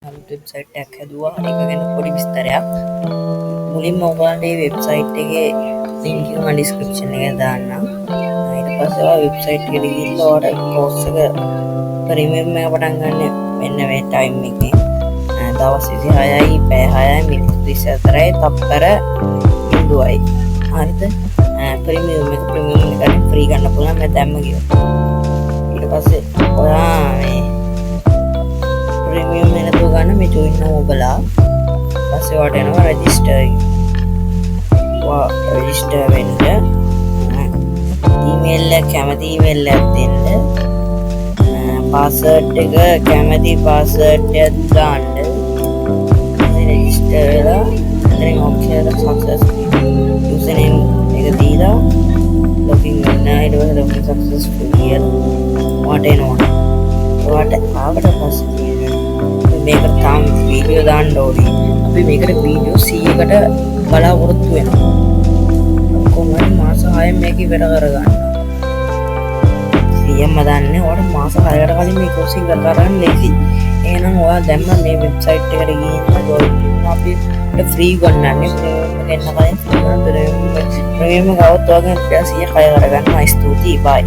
Website එකක් හැදුවා. ඒක ගැන පොඩි විස්තරයක්. මුලින්ම ඔයගලන්ට මේ වෙබ්සයිට් එකේ link එක මම description එකේ දාන්නම්. ඊට පස්සේ ඔයා වෙබ්සයිට් එකට ගිහිල්ලා ඔයාලට course එක ප්‍රීමියම් එක පටන් ගන්න මෙන්න මේ time එකේ. දවස් 26යි පැය 6යි මිනිත්තු 34යි තප්පර 0යි. හරිද? ප්‍රීමියම් එක ෆ්‍රී ගන්න පුළුවන් මම දැම්ම කිව්වා. ඊට පස්සේ ඔයා මේ ප්‍රීමියම් එක නතු ගන්න මේ join නම් ඔබලා පස්සේ ඔයාලට එනවා registering. register වෙන්න email එක කැමති email එකක් දෙන්න. password එක කැමති password එකක් දාන්න. register වෙලා then option එක successful username එක දීලා login වෙන්න. ඊට පස්සේ login successful කියලා ඔයාලට එනවා. ඔයාලට ආවට පස්සේ මේකට තාම වීඩියෝ දාන්න ඕනේ. අපි මේකට වීඩියෝ 100කට බලාපොරොත්තු වෙනවා. කොහොමද මාස 6න් මේක ඉවර කරගන්න. 100ම දාන්නේ ඔයාලට මාස 6කට කලින් මේ course එක කරගන්න ලේසි. එහෙනම් ඔයා දැම්ම මේ වෙබ්සයිට් එකට ගිහින් join වෙන්න අපිට ෆ්‍රී ගන්නන්නේ. ප්‍රීමියම් එක ගන්න කලින් ප්‍රීමියම් එක ගාවත් ඔයාගෙන 100 කය කරගන්න. ස්තුතියි. බයි.